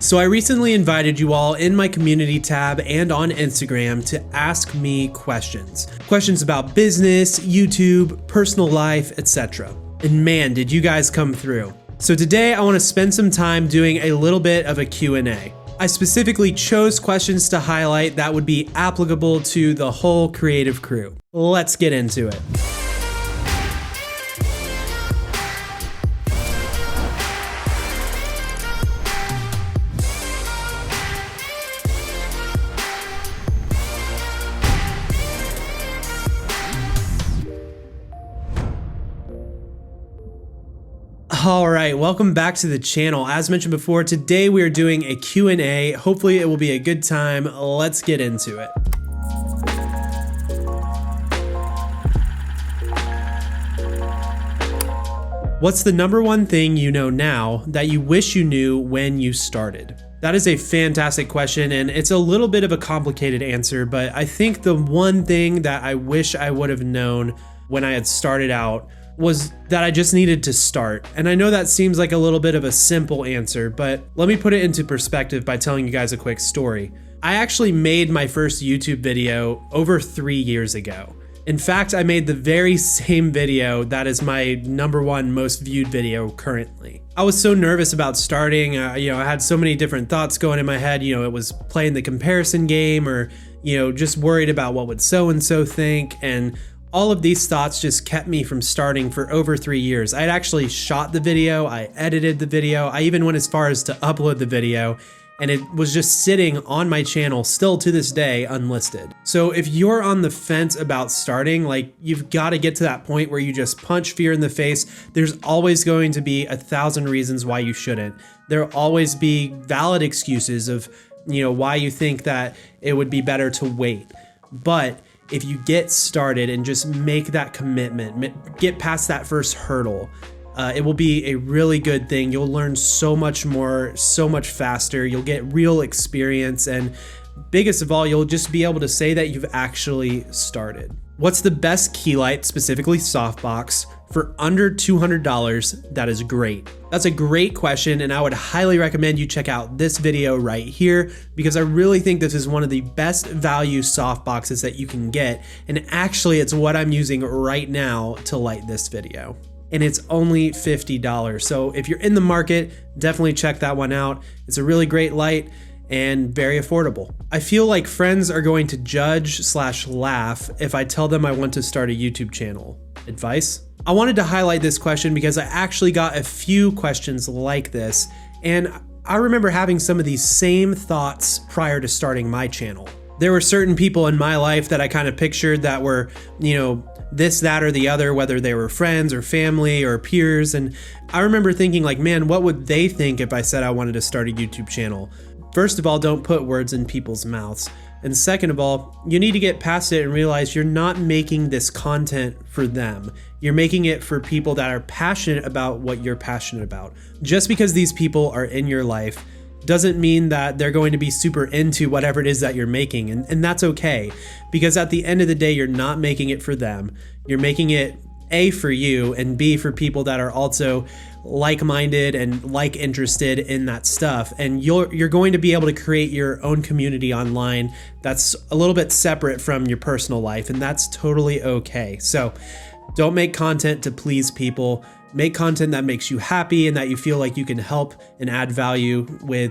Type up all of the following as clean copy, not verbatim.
So I recently invited you all in my community tab and on Instagram to ask me questions. Questions about business, YouTube, personal life, etc. And man, did you guys come through. So today I want to spend some time doing a little bit of a Q&A. I specifically chose questions to highlight that would be applicable to the whole creative crew. Let's get into it. All right, welcome back to the channel. As mentioned before, today we are doing a Q&A. Hopefully it will be a good time. Let's get into it. What's the number one thing you know now that you wish you knew when you started? That is a fantastic question, and it's a little bit of a complicated answer, but I think the one thing that I wish I would have known when I had started out was that I just needed to start. And I know that seems like a little bit of a simple answer, but let me put it into perspective by telling you guys a quick story. I actually made my first YouTube video over 3 years ago. In fact, I made the very same video that is my #1 most viewed video currently. I was so nervous about starting. I had so many different thoughts going in my head. It was playing the comparison game, or just worried about what would so-and-so think, and all of these thoughts just kept me from starting for over 3 years. I had actually shot the video, I edited the video, I even went as far as to upload the video, and it was just sitting on my channel still to this day unlisted. So if you're on the fence about starting, you've got to get to that point where you just punch fear in the face. There's always going to be 1,000 reasons why you shouldn't. There'll always be valid excuses of why you think that it would be better to wait. But if you get started and just make that commitment, get past that first hurdle, it will be a really good thing. You'll learn so much more, so much faster. You'll get real experience, and biggest of all, you'll just be able to say that you've actually started. What's the best key light, specifically softbox, for under $200 that is great? That's a great question, and I would highly recommend you check out this video right here, because I really think this is one of the best value softboxes that you can get, and actually it's what I'm using right now to light this video. And it's only $50. So if you're in the market, definitely check that one out. It's a really great light and very affordable. I feel like friends are going to judge/laugh if I tell them I want to start a YouTube channel. Advice? I wanted to highlight this question because I actually got a few questions like this, and I remember having some of these same thoughts prior to starting my channel. There were certain people in my life that I kind of pictured that were, this, that, or the other, whether they were friends or family or peers. And I remember thinking man, what would they think if I said I wanted to start a YouTube channel? First of all, don't put words in people's mouths. And second of all, you need to get past it and realize you're not making this content for them. You're making it for people that are passionate about what you're passionate about. Just because these people are in your life doesn't mean that they're going to be super into whatever it is that you're making. And that's okay, because at the end of the day, you're not making it for them. You're making it A, for you, and B, for people that are also like-minded and interested in that stuff. And you're going to be able to create your own community online that's a little bit separate from your personal life, and that's totally okay. So don't make content to please people. Make content that makes you happy and that you feel like you can help and add value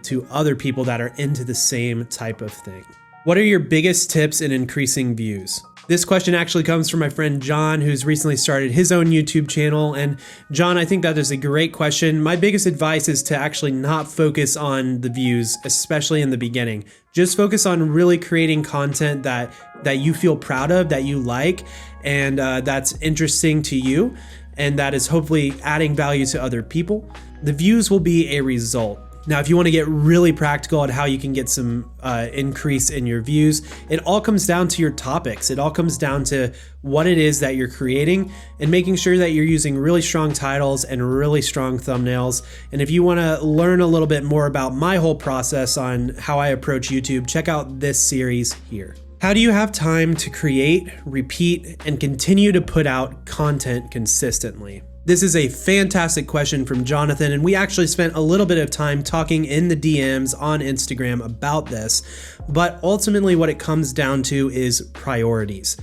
to other people that are into the same type of thing. What are your biggest tips in increasing views? This question actually comes from my friend John, who's recently started his own YouTube channel. And John, I think that is a great question. My biggest advice is to actually not focus on the views, especially in the beginning. Just focus on really creating content that you feel proud of, that you like, and that's interesting to you, and that is hopefully adding value to other people. The views will be a result. Now, if you want to get really practical on how you can get some increase in your views, it all comes down to your topics. It all comes down to what it is that you're creating and making sure that you're using really strong titles and really strong thumbnails. And if you want to learn a little bit more about my whole process on how I approach YouTube, check out this series here. How do you have time to create, repeat, and continue to put out content consistently? This is a fantastic question from Jonathan, and we actually spent a little bit of time talking in the DMs on Instagram about this, but ultimately what it comes down to is priorities.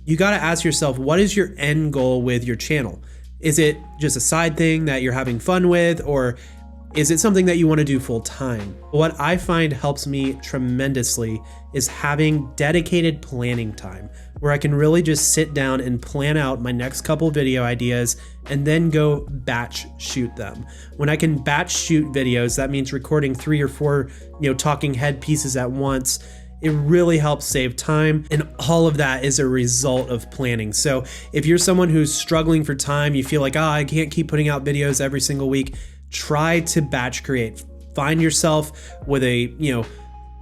You got to ask yourself, what is your end goal with your channel? Is it just a side thing that you're having fun with, or is it something that you want to do full time? What I find helps me tremendously is having dedicated planning time where I can really just sit down and plan out my next couple video ideas and then go batch shoot them. When I can batch shoot videos, that means recording 3 or 4, talking head pieces at once. It really helps save time, and all of that is a result of planning. So if you're someone who's struggling for time, you feel like, I can't keep putting out videos every single week, try to batch create. Find yourself with a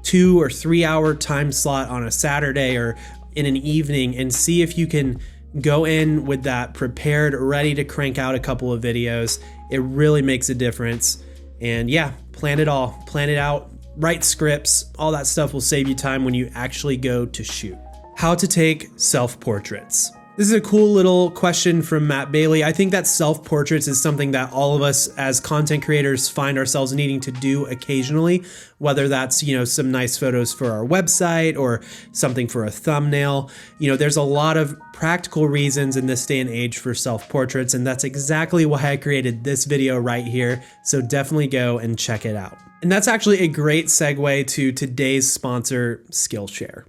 2 or 3 hour time slot on a Saturday or in an evening, and see if you can go in with that prepared, ready to crank out a couple of videos. It really makes a difference. And yeah, plan it all, plan it out, write scripts, all that stuff will save you time when you actually go to shoot. How to take self-portraits. This is a cool little question from Matt Bailey. I think that self-portraits is something that all of us as content creators find ourselves needing to do occasionally, whether that's, some nice photos for our website or something for a thumbnail. There's a lot of practical reasons in this day and age for self-portraits, and that's exactly why I created this video right here. So definitely go and check it out. And that's actually a great segue to today's sponsor, Skillshare.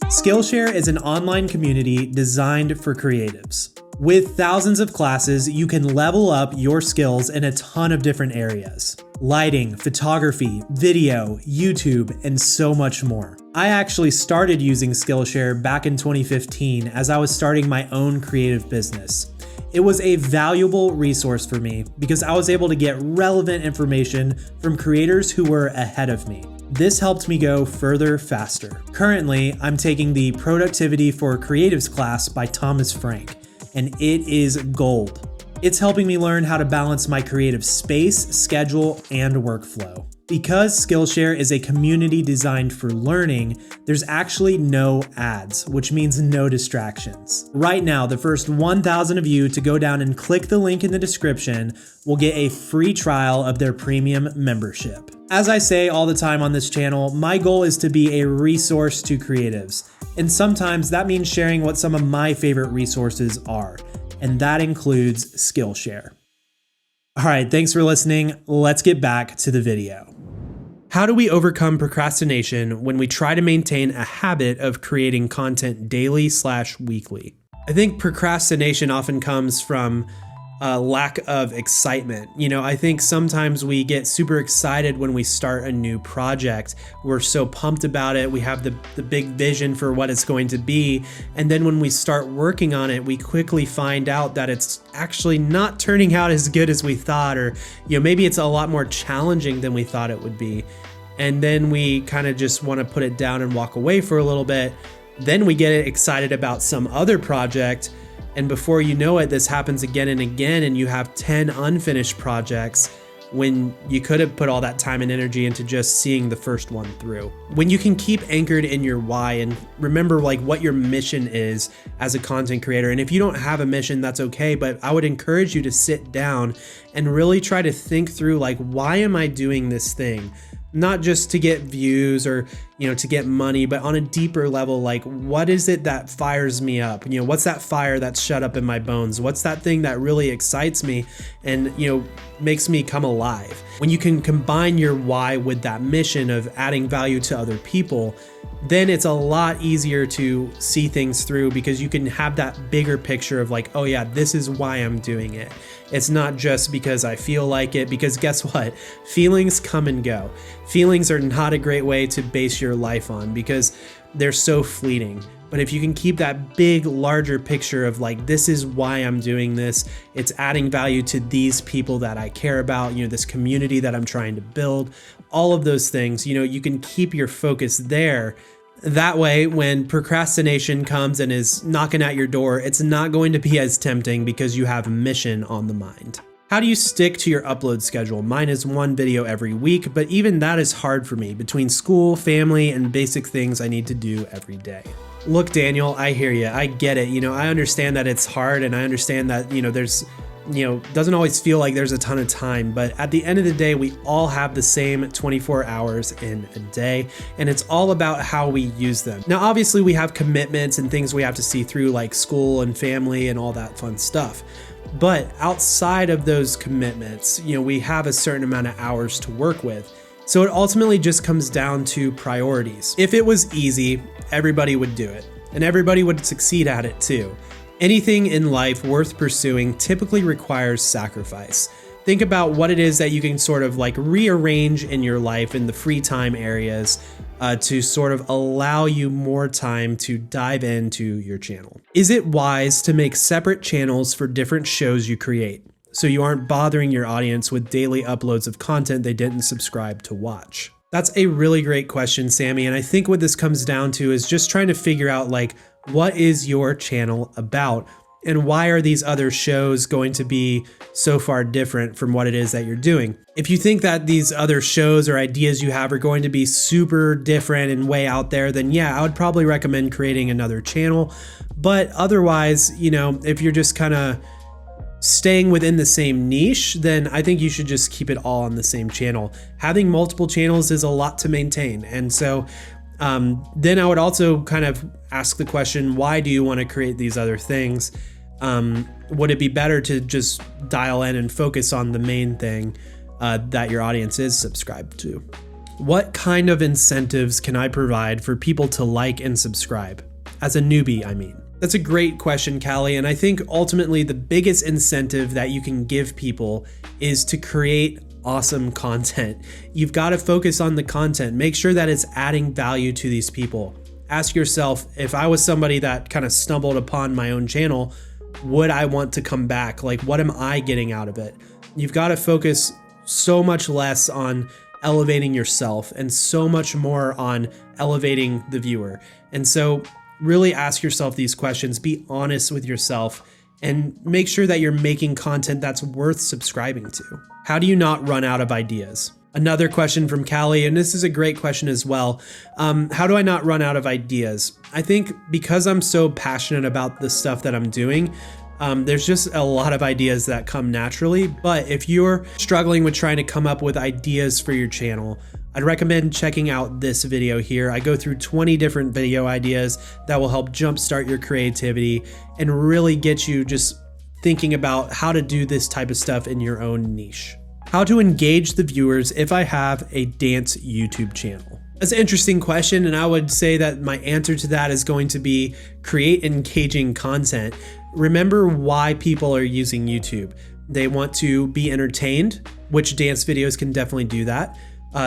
Skillshare is an online community designed for creatives. With thousands of classes, you can level up your skills in a ton of different areas. Lighting, photography, video, YouTube, and so much more. I actually started using Skillshare back in 2015 as I was starting my own creative business. It was a valuable resource for me because I was able to get relevant information from creators who were ahead of me. This helped me go further faster. Currently, I'm taking the Productivity for Creatives class by Thomas Frank, and it is gold. It's helping me learn how to balance my creative space, schedule, and workflow. Because Skillshare is a community designed for learning, there's actually no ads, which means no distractions. Right now, the first 1,000 of you to go down and click the link in the description will get a free trial of their premium membership. As I say all the time on this channel, my goal is to be a resource to creatives. And sometimes that means sharing what some of my favorite resources are. And that includes Skillshare. All right, thanks for listening. Let's get back to the video. How do we overcome procrastination when we try to maintain a habit of creating content daily/weekly? I think procrastination often comes from a lack of excitement. I think sometimes we get super excited when we start a new project. We're so pumped about it. We have the big vision for what it's going to be. And then when we start working on it, we quickly find out that it's actually not turning out as good as we thought, or maybe it's a lot more challenging than we thought it would be. And then we kind of just want to put it down and walk away for a little bit. Then we get excited about some other project. And before you know it, this happens again and again, and you have 10 unfinished projects when you could have put all that time and energy into just seeing the first one through. When you can keep anchored in your why and remember what your mission is as a content creator. And if you don't have a mission, that's okay, but I would encourage you to sit down and really try to think through why am I doing this thing? Not just to get views or, to get money, but on a deeper level, what is it that fires me up? What's that fire that's shut up in my bones? What's that thing that really excites me and, makes me come alive? When you can combine your why with that mission of adding value to other people, then it's a lot easier to see things through because you can have that bigger picture of oh yeah, this is why I'm doing it. It's not just because I feel like it, because guess what? Feelings come and go. Feelings are not a great way to base your life on because they're so fleeting. But if you can keep that big, larger picture of this is why I'm doing this, it's adding value to these people that I care about, this community that I'm trying to build, all of those things, you can keep your focus there. That way, when procrastination comes and is knocking at your door, it's not going to be as tempting because you have a mission on the mind. How do you stick to your upload schedule? Mine is one video every week, but even that is hard for me between school, family, and basic things I need to do every day. Look, Daniel, I hear you. I get it. I understand that it's hard, and I understand that, there's, doesn't always feel like there's a ton of time, but at the end of the day, we all have the same 24 hours in a day, and it's all about how we use them. Now, obviously, we have commitments and things we have to see through, like school and family and all that fun stuff. But outside of those commitments, we have a certain amount of hours to work with. So it ultimately just comes down to priorities. If it was easy, everybody would do it, and everybody would succeed at it too. Anything in life worth pursuing typically requires sacrifice. Think about what it is that you can sort of like rearrange in your life in the free time areas to sort of allow you more time to dive into your channel. Is it wise to make separate channels for different shows you create, so you aren't bothering your audience with daily uploads of content they didn't subscribe to watch? That's a really great question, Sammy. And I think what this comes down to is just trying to figure out, like, what is your channel about? And why are these other shows going to be so far different from what it is that you're doing? If you think that these other shows or ideas you have are going to be super different and way out there, then yeah, I would probably recommend creating another channel. But otherwise, if you're just kind of staying within the same niche, then I think you should just keep it all on the same channel. Having multiple channels is a lot to maintain. And so then I would also kind of ask the question, why do you want to create these other things? Would it be better to just dial in and focus on the main thing that your audience is subscribed to? What kind of incentives can I provide for people to like and subscribe? As a newbie, I mean. That's a great question, Callie, and I think ultimately the biggest incentive that you can give people is to create awesome content. You've got to focus on the content. Make sure that it's adding value to these people. Ask yourself, if I was somebody that kind of stumbled upon my own channel, would I want to come back? Like, what am I getting out of it? You've got to focus so much less on elevating yourself and so much more on elevating the viewer. And so really ask yourself these questions, be honest with yourself, and make sure that you're making content that's worth subscribing to. How do you not run out of ideas? Another question from Callie, and this is a great question as well. How do I not run out of ideas? I think because I'm so passionate about the stuff that I'm doing, there's just a lot of ideas that come naturally. But if you're struggling with trying to come up with ideas for your channel, I'd recommend checking out this video here. I go through 20 different video ideas that will help jumpstart your creativity and really get you just thinking about how to do this type of stuff in your own niche. How to engage the viewers if I have a dance YouTube channel. That's an interesting question, and I would say that my answer to that is going to be create engaging content. Remember why people are using YouTube. They want to be entertained, which dance videos can definitely do that.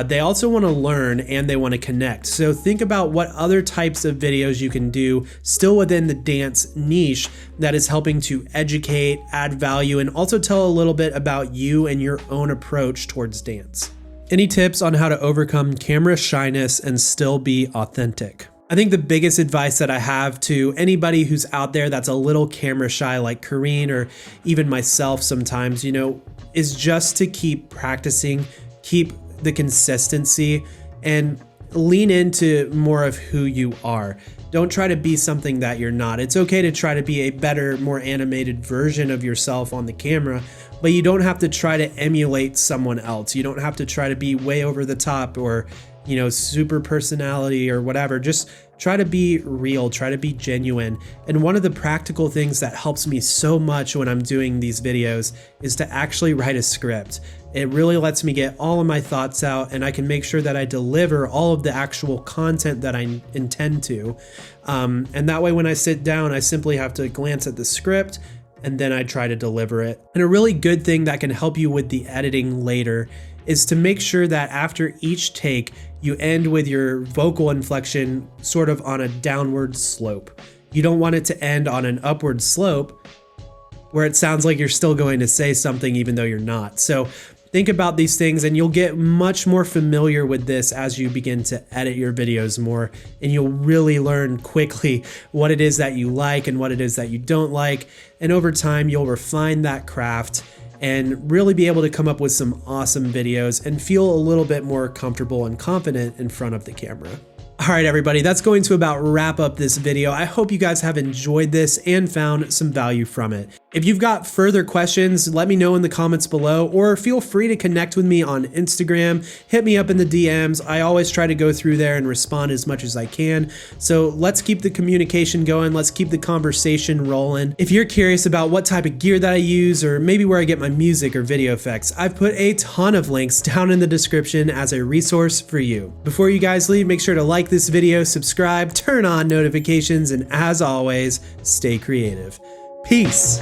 They also want to learn and they want to connect. So think about what other types of videos you can do still within the dance niche that is helping to educate, add value, and also tell a little bit about you and your own approach towards dance. Any tips on how to overcome camera shyness and still be authentic? I think the biggest advice that I have to anybody who's out there that's a little camera shy, like Kareen or even myself sometimes, is just to keep practicing, keep the consistency, and lean into more of who you are. Don't try to be something that you're not. It's okay to try to be a better, more animated version of yourself on the camera, but you don't have to try to emulate someone else. You don't have to try to be way over the top or, super personality or whatever. Just try to be real, try to be genuine. And one of the practical things that helps me so much when I'm doing these videos is to actually write a script. It really lets me get all of my thoughts out, and I can make sure that I deliver all of the actual content that I intend to. And that way when I sit down, I simply have to glance at the script and then I try to deliver it. And a really good thing that can help you with the editing later is to make sure that after each take, you end with your vocal inflection sort of on a downward slope. You don't want it to end on an upward slope where it sounds like you're still going to say something even though you're not. So think about these things and you'll get much more familiar with this as you begin to edit your videos more, and you'll really learn quickly what it is that you like and what it is that you don't like. And over time, you'll refine that craft and really be able to come up with some awesome videos and feel a little bit more comfortable and confident in front of the camera. All right, everybody, that's going to about wrap up this video. I hope you guys have enjoyed this and found some value from it. If you've got further questions, let me know in the comments below, or feel free to connect with me on Instagram. Hit me up in the DMs. I always try to go through there and respond as much as I can. So let's keep the communication going. Let's keep the conversation rolling. If you're curious about what type of gear that I use, or maybe where I get my music or video effects, I've put a ton of links down in the description as a resource for you. Before you guys leave, make sure to like this video, subscribe, turn on notifications, and as always, stay creative. Peace.